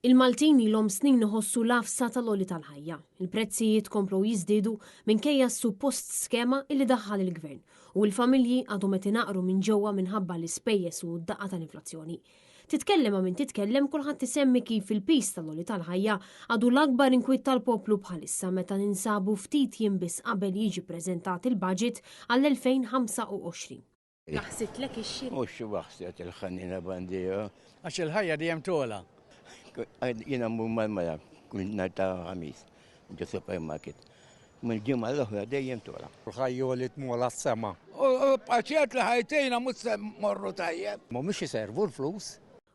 Il-Maltin ilhom snin iħossu l-afsa tal-għoli tal-ħajja. Il-prezzijiet komplu jiżdiedu minkejja suppost skema illi daħħal il-gvern u l-familji għadhom qed inaqru minn ġewwa minħabba l-ispejjeż u d-daqqa tal-inflazzjoni. Titkellem minn titkellem kulħadd isemmi kif il-pis tal-għoli tal-ħajja għadu l-akbar inkwiet tal-poplu bħalissa meta ninsabu ftit jinbis qabel jiġi preżentat il-budget għall-2025. Naħsit lek ix-xi. Mhux waħset il-ħannina bandija. Għax il-ħajja dejjem tola. Jiena mmur mal-mala kull nhar ta' ħamis ġo supermarket. Mill-ġimgħa l-oħra dejjem tola. Il-ħajju li tmola s-sema. U paċert li ħajtejna mhux se morru tajjeb. Mhumiex iservu l-flus.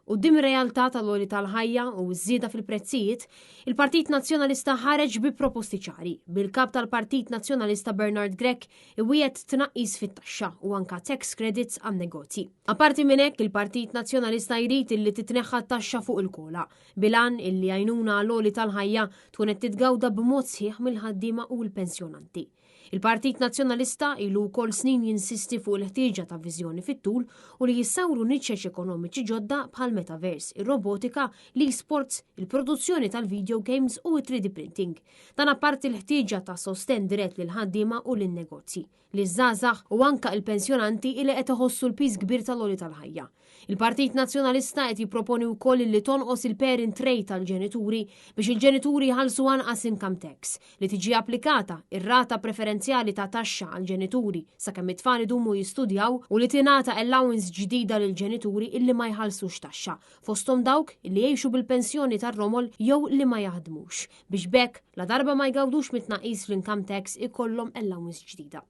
U dim realtà tal-għoli tal-ħajja u żieda fil-prezzijiet, il-Partit Nazzjonalista ħareġ bi proposti ċari. Bil-kap tal-Partit Nazzjonalista Bernard Grech iwiet tnaqqis fit-taxxa u anka tax credits għan negozji. Aparti minn hekk il-Partit Nazzjonalista jrid illi titneħħa taxxa fuq il-kola, bilan illi għajnuna għall-għoli tal-ħajja tkun qed titgawda b'mod sħiħ mill-ħaddiema u l-pensjonanti. Il-Partit Nazzjonalista ilu wkoll snin jinsisti fuq il-ħtieġa ta' viżjoni fit-tul u li jissawru niċċeċ ekonomiċi ġodda bħal metavers, ir-robotika, l-e-sports, il-produzzjoni tal-video games u 3D printing. Dan apparti l-ħtieġa ta' sosten dirett lil ħaddiema u lin-negozji, li żgħażagħ u anka il-pensjonanti li qed iħossu l-piż kbir tal-għoli tal-ħajja. Il-Partit Nazzjonalista qed jipproponi wkoll li tonqos il-parent rate tal-ġenituri biex il-ġenituri jħallsu anqas income tax li tiġi applikata ir-rata preferenzjali ta' taxxa għal ġenituri sakemm it-tfal idumu jistudjaw u li tingħata allowance ġdida lil ġenituri illi ma jħallsux taxxa fosthom dawk illi jgħixu bil-pensjoni tar-romol jew li ma jaħdmux biex bekk la darba ma jgawdux mit-tnaqqis fl-income tax ikollhom allowance ġdida.